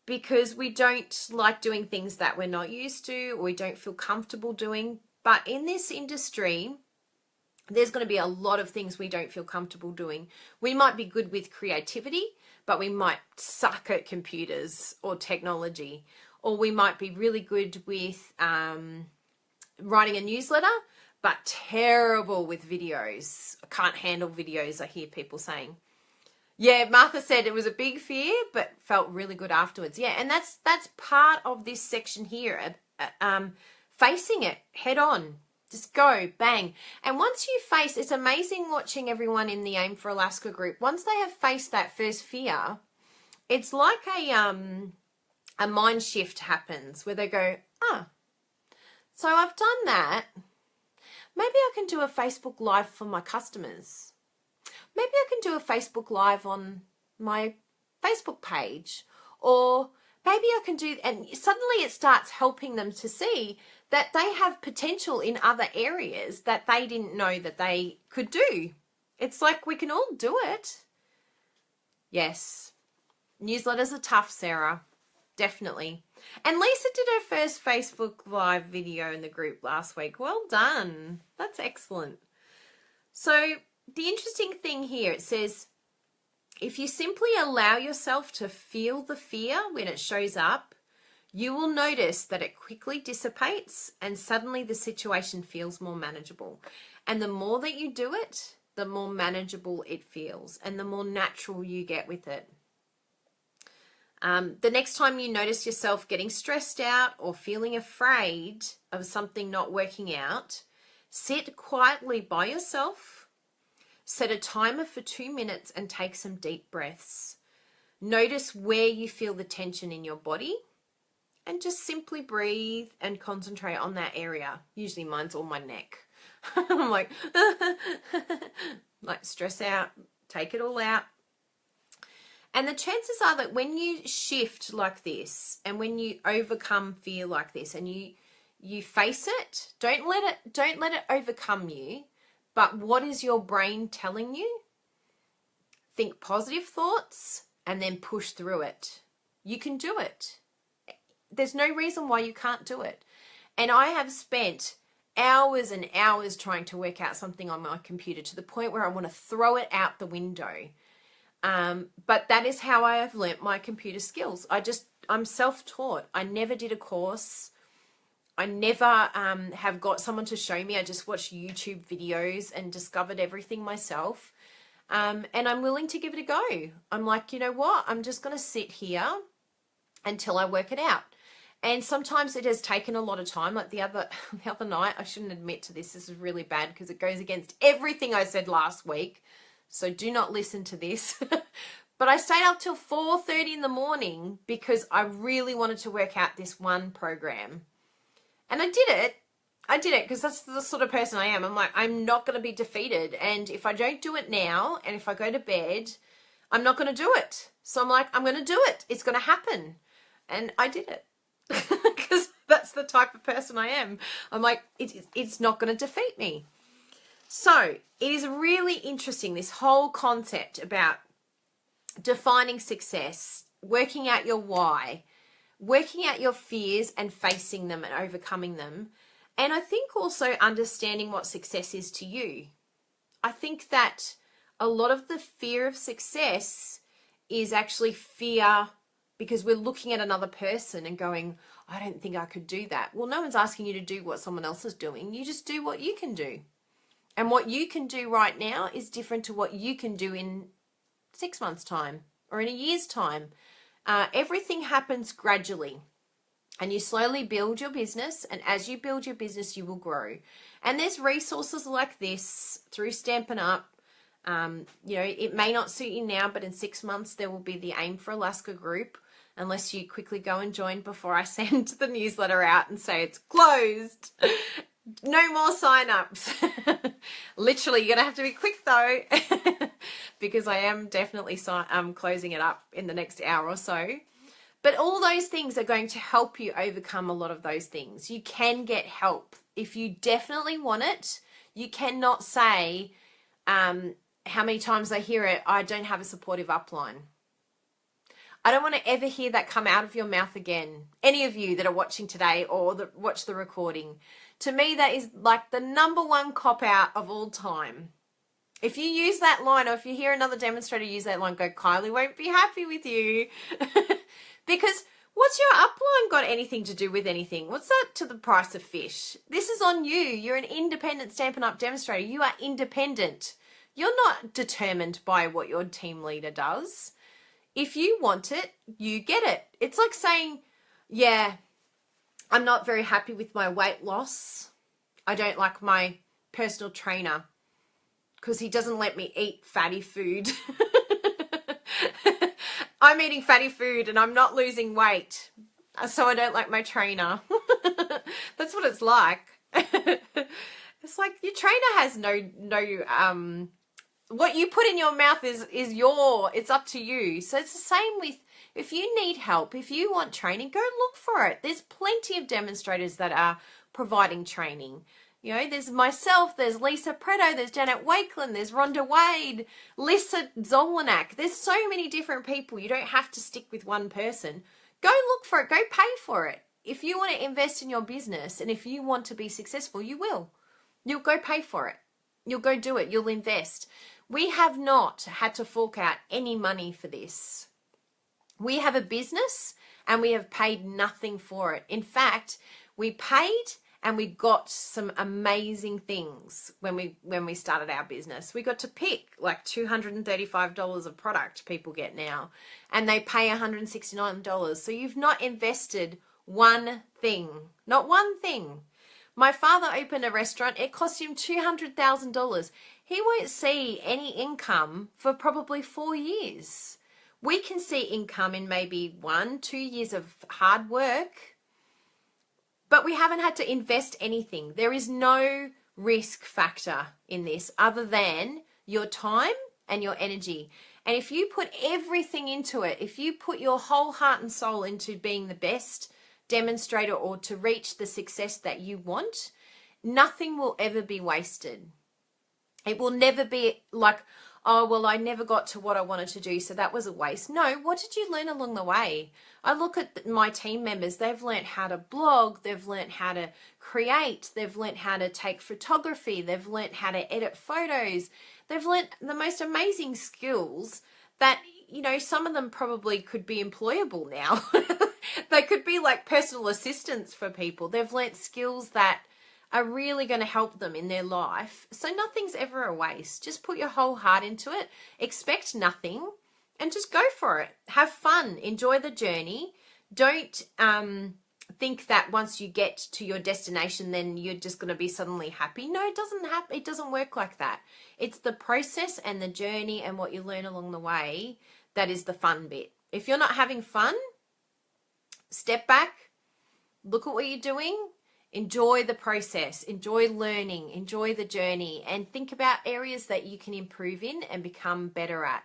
because we don't like doing things that we're not used to or we don't feel comfortable doing. But in this industry, there's going to be a lot of things we don't feel comfortable doing. We might be good with creativity, but we might suck at computers or technology. Or we might be really good with writing a newsletter, but terrible with videos. I can't handle videos, I hear people saying. Yeah, Martha said it was a big fear, but felt really good afterwards. Yeah, and that's part of this section here, facing it head on. Just go, bang. And once you face, it's amazing watching everyone in the Aim for Alaska group. Once they have faced that first fear, it's like a mind shift happens where they go, so I've done that. Maybe I can do a Facebook Live for my customers. Maybe I can do a Facebook Live on my Facebook page. Or maybe I can do, and suddenly it starts helping them to see that they have potential in other areas that they didn't know that they could do. It's like we can all do it. Yes. Newsletters are tough, Sarah. Definitely. And Lisa did her first Facebook Live video in the group last week. Well done. That's excellent. So the interesting thing here, it says, if you simply allow yourself to feel the fear when it shows up, you will notice that it quickly dissipates and suddenly the situation feels more manageable. And the more that you do it, the more manageable it feels and the more natural you get with it. The next time you notice yourself getting stressed out or feeling afraid of something not working out, sit quietly by yourself, set a timer for 2 minutes and take some deep breaths. Notice where you feel the tension in your body and just simply breathe and concentrate on that area. Usually mine's all my neck. I'm like, like stress out, take it all out. And the chances are that when you shift like this and when you overcome fear like this and you face it, don't let it overcome you. But what is your brain telling you? Think positive thoughts and then push through it. You can do it. There's no reason why you can't do it. And I have spent hours and hours trying to work out something on my computer to the point where I want to throw it out the window. But that is how I have learnt my computer skills. I'm self-taught. I never did a course. I never have got someone to show me. I just watched YouTube videos and discovered everything myself. And I'm willing to give it a go. I'm like, you know what? I'm just going to sit here until I work it out. And sometimes it has taken a lot of time. Like the other night, I shouldn't admit to this. This is really bad because it goes against everything I said last week. So do not listen to this. But I stayed up till 4:30 in the morning because I really wanted to work out this one program. And I did it. Because that's the sort of person I am. I'm like, I'm not going to be defeated. And if I don't do it now, and if I go to bed, I'm not going to do it. So I'm like, I'm going to do it. It's going to happen. And I did it. Because that's the type of person I am. I'm like, it's not going to defeat me. So it is really interesting, this whole concept about defining success, working out your why, working out your fears and facing them and overcoming them. And I think also understanding what success is to you. I think that a lot of the fear of success is actually fear because we're looking at another person and going, I don't think I could do that. Well, no one's asking you to do what someone else is doing. You just do what you can do. And what you can do right now is different to what you can do in 6 months' time or in a year's time. Everything happens gradually. And you slowly build your business, and as you build your business, you will grow. And there's resources like this through Stampin' Up. It may not suit you now, but in 6 months, there will be the Aim for Alaska group, unless you quickly go and join before I send the newsletter out and say it's closed. No more sign-ups. Literally, you're going to have to be quick, though, because I am definitely closing it up in the next hour or so. But all those things are going to help you overcome a lot of those things. You can get help. If you definitely want it, you cannot say, how many times I hear it, I don't have a supportive upline. I don't want to ever hear that come out of your mouth again. Any of you that are watching today or that watch the recording. To me, that is like the #1 cop-out of all time. If you use that line, or if you hear another demonstrator use that line, go, Kylie won't be happy with you. Because what's your upline got anything to do with anything? What's that to the price of fish? This is on you. You're an independent Stampin' Up demonstrator. You are independent. You're not determined by what your team leader does. If you want it, you get it. It's like saying, yeah, I'm not very happy with my weight loss. I don't like my personal trainer because he doesn't let me eat fatty food. I'm eating fatty food and I'm not losing weight, so I don't like my trainer. That's what it's like. It's like your trainer has no what you put in your mouth is it's up to you. So it's the same with, if you need help, if you want training, go look for it. There's plenty of demonstrators that are providing training. You know, there's myself, there's Lisa Preto, there's Janet Wakeland, there's Rhonda Wade, Lisa Zolinac. There's so many different people. You don't have to stick with one person. Go look for it. Go pay for it. If you want to invest in your business and if you want to be successful, you will. You'll go pay for it. You'll go do it. You'll invest. We have not had to fork out any money for this. We have a business and we have paid nothing for it. In fact, we paid and we got some amazing things when we started our business. We got to pick like $235 of product people get now, and they pay $169. So you've not invested one thing, not one thing. My father opened a restaurant. It cost him $200,000. He won't see any income for probably 4 years. We can see income in maybe 1-2 years of hard work, but we haven't had to invest anything. There is no risk factor in this other than your time and your energy. And if you put everything into it, if you put your whole heart and soul into being the best demonstrator or to reach the success that you want, nothing will ever be wasted. It will never be like, oh, well, I never got to what I wanted to do, so that was a waste. No, what did you learn along the way? I look at my team members, they've learned how to blog, they've learned how to create, they've learned how to take photography, they've learned how to edit photos, they've learned the most amazing skills that, you know, some of them probably could be employable now. They could be like personal assistants for people. They've learnt skills that are really going to help them in their life. So nothing's ever a waste. Just put your whole heart into it. Expect nothing and just go for it. Have fun. Enjoy the journey. Don't think that once you get to your destination, then you're just going to be suddenly happy. No, it doesn't happen. It doesn't work like that. It's the process and the journey and what you learn along the way that is the fun bit. If you're not having fun, step back, look at what you're doing, enjoy the process, enjoy learning, enjoy the journey, and think about areas that you can improve in and become better at.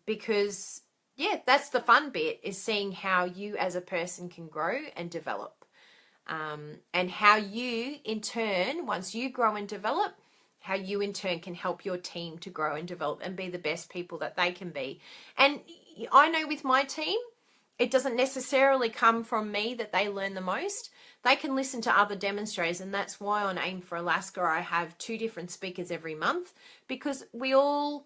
Because, yeah, that's the fun bit, is seeing how you as a person can grow and develop. And how you, in turn, once you grow and develop, how you in turn can help your team to grow and develop and be the best people that they can be. And I know with my team, it doesn't necessarily come from me that they learn the most. They can listen to other demonstrators, and that's why on Aim for Alaska I have 2 different speakers every month, because we all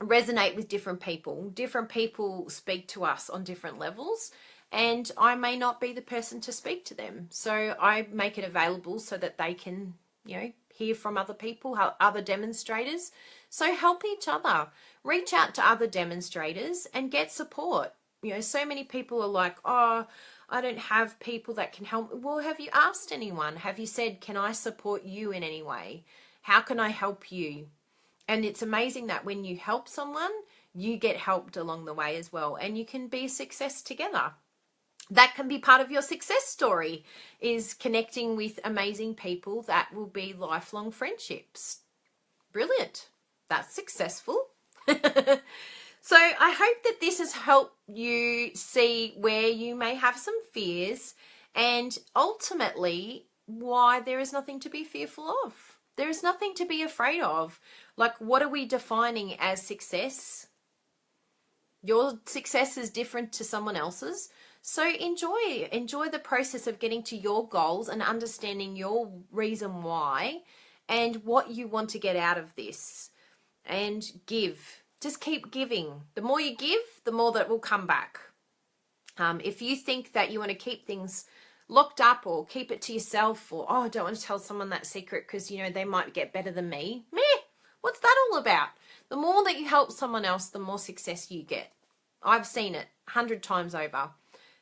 resonate with different people. Different people speak to us on different levels, and I may not be the person to speak to them. So I make it available so that they can, you know, hear from other people, other demonstrators. So help each other. Reach out to other demonstrators and get support. You know, so many people are like, oh, I don't have people that can help. Well, have you asked anyone? Have you said, can I support you in any way? How can I help you? And it's amazing that when you help someone, you get helped along the way as well. And you can be a success together. That can be part of your success story, is connecting with amazing people that will be lifelong friendships. Brilliant. That's successful. So I hope that this has helped you see where you may have some fears, and ultimately why there is nothing to be fearful of. There is nothing to be afraid of. Like, what are we defining as success? Your success is different to someone else's. So enjoy the process of getting to your goals and understanding your reason why and what you want to get out of this. And give. Just keep giving. The more you give, the more that will come back. If you think that you want to keep things locked up or keep it to yourself, or, oh, I don't want to tell someone that secret because, you know, they might get better than me. Meh, what's that all about? The more that you help someone else, the more success you get. I've seen it 100 times over.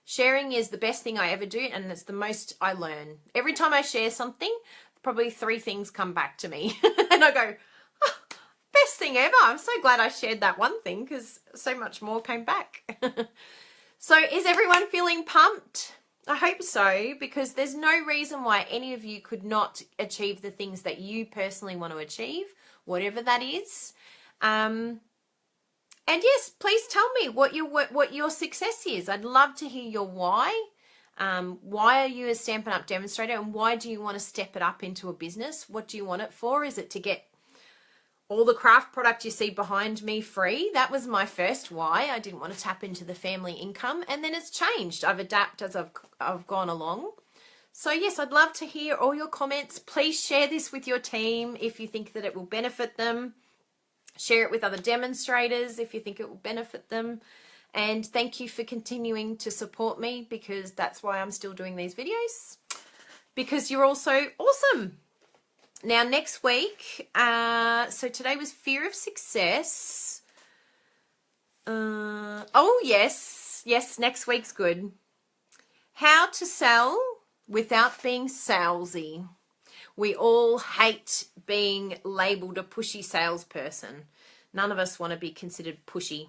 Sharing is the best thing I ever do, and it's the most I learn. Every time I share something, probably 3 things come back to me. And I go, oh, best thing ever. I'm so glad I shared that one thing, because so much more came back. So is everyone feeling pumped? I hope so, because there's no reason why any of you could not achieve the things that you personally want to achieve, whatever that is. And yes, please tell me what your success is. I'd love to hear your why. Why are you a Stampin' Up! Demonstrator, and why do you want to step it up into a business? What do you want it for? Is it to get all the craft product you see behind me free? That was my first why. I didn't want to tap into the family income, and then it's changed. I've adapted as I've gone along. So yes, I'd love to hear all your comments. Please share this with your team if you think that it will benefit them. Share it with other demonstrators if you think it will benefit them. And thank you for continuing to support me, because that's why I'm still doing these videos, because you're all so awesome. Now, next week, so today was fear of success. Oh, yes, next week's good. How to sell without being salesy. We all hate being labeled a pushy salesperson. None of us want to be considered pushy.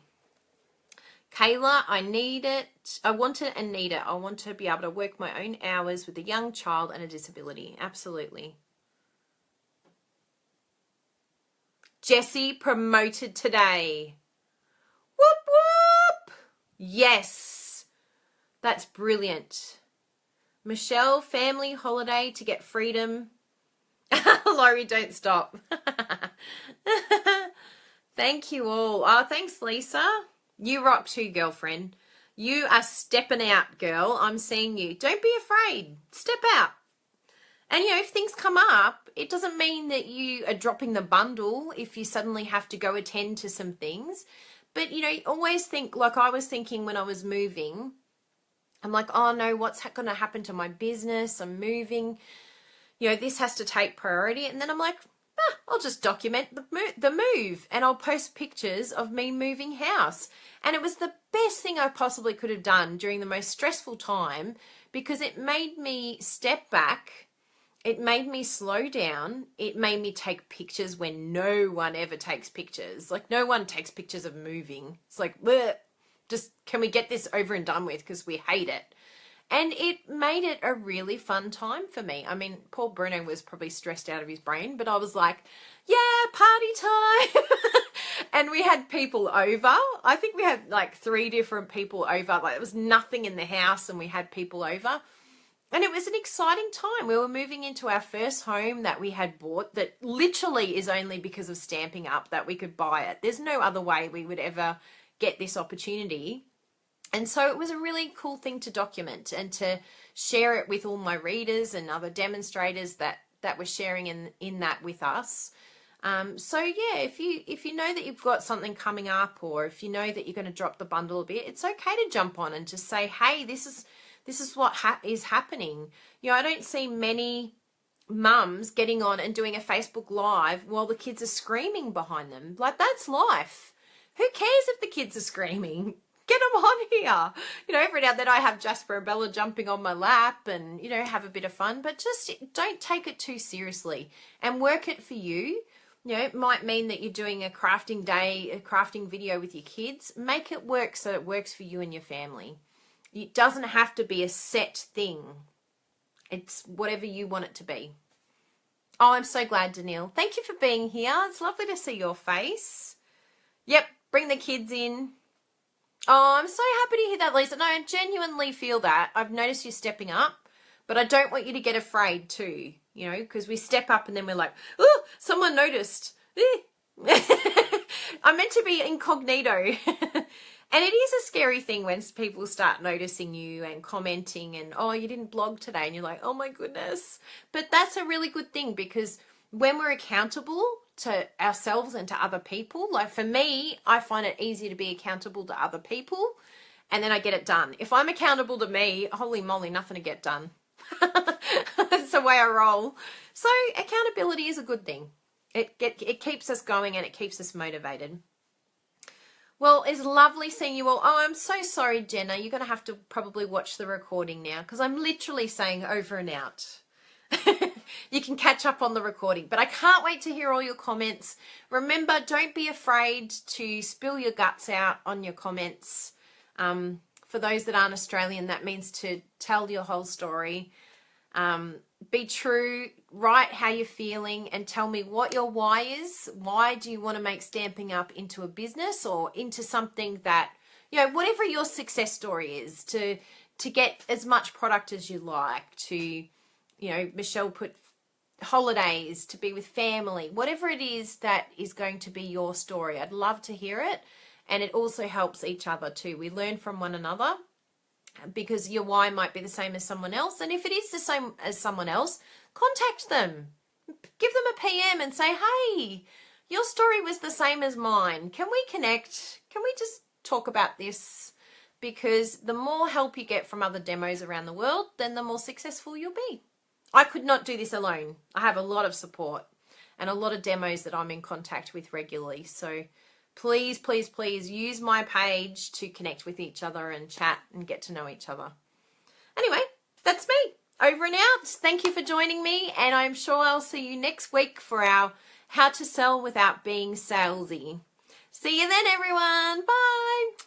Kayla, I need it. I want it and need it. I want to be able to work my own hours with a young child and a disability. Absolutely. Jessie, promoted today. Whoop, whoop. Yes. That's brilliant. Michelle, family holiday to get freedom. Laurie, don't stop. Thank you all. Oh, thanks, Lisa. You rock too, girlfriend. You are stepping out, girl. I'm seeing you. Don't be afraid. Step out. And, you know, if things come up, it doesn't mean that you are dropping the bundle if you suddenly have to go attend to some things. But, you know, always think, like I was thinking when I was moving, I'm like, oh no, what's going to happen to my business? I'm moving. This has to take priority. And then I'm like, I'll just document the move, and I'll post pictures of me moving house. And it was the best thing I possibly could have done during the most stressful time, because it made me step back. It made me slow down. It made me take pictures when no one ever takes pictures. Like, no one takes pictures of moving. It's like, bleh, just can we get this over and done with, because we hate it. And it made it a really fun time for me. I mean, poor Bruno was probably stressed out of his brain, but I was like, yeah, party time. And we had people over. I think we had like 3 different people over. Like, there was nothing in the house and we had people over. And it was an exciting time. We were moving into our first home that we had bought, that literally is only because of Stamping Up that we could buy it. There's no other way we would ever get this opportunity. And so it was a really cool thing to document and to share it with all my readers and other demonstrators that were sharing in that with us. So yeah, if you know that you've got something coming up, or if you know that you're going to drop the bundle a bit, it's okay to jump on and just say, hey, this is what is happening. I don't see many mums getting on and doing a Facebook Live while the kids are screaming behind them. Like, that's life. Who cares if the kids are screaming? Get them on here. Every now and then I have Jasper and Bella jumping on my lap and, have a bit of fun, but just don't take it too seriously and work it for you. It might mean that you're doing a crafting day, a crafting video with your kids. Make it work so it works for you and your family. It doesn't have to be a set thing. It's whatever you want it to be. Oh, I'm so glad, Danielle. Thank you for being here. It's lovely to see your face. Yep, bring the kids in. Oh, I'm so happy to hear that, Lisa. No, I genuinely feel that. I've noticed you stepping up, but I don't want you to get afraid too, because we step up and then we're like, oh, someone noticed. I'm meant to be incognito. And it is a scary thing when people start noticing you and commenting and, oh, you didn't blog today. And you're like, oh my goodness. But that's a really good thing, because when we're accountable to ourselves and to other people, like for me, I find it easier to be accountable to other people, and then I get it done. If I'm accountable to me, holy moly, nothing to get done. That's the way I roll. So accountability is a good thing. It keeps us going and it keeps us motivated. Well, it's lovely seeing you all. Oh, I'm so sorry, Jenna. You're going to have to probably watch the recording now, because I'm literally saying over and out. You can catch up on the recording, but I can't wait to hear all your comments. Remember, don't be afraid to spill your guts out on your comments. For those that aren't Australian, that means to tell your whole story. Be true, write how you're feeling, and tell me what your why is. Why do you want to make Stamping Up into a business, or into something that, whatever your success story is, to get as much product as you like, to, Michelle put holidays, to be with family, whatever it is that is going to be your story. I'd love to hear it. And it also helps each other too. We learn from one another, because your why might be the same as someone else. And if it is the same as someone else, contact them. Give them a PM and say, hey, your story was the same as mine. Can we connect? Can we just talk about this? Because the more help you get from other demos around the world, then the more successful you'll be. I could not do this alone. I have a lot of support and a lot of demos that I'm in contact with regularly. So please, please, please use my page to connect with each other and chat and get to know each other. Anyway, that's me. Over and out. Thank you for joining me, and I'm sure I'll see you next week for our How to Sell Without Being Salesy. See you then, everyone. Bye.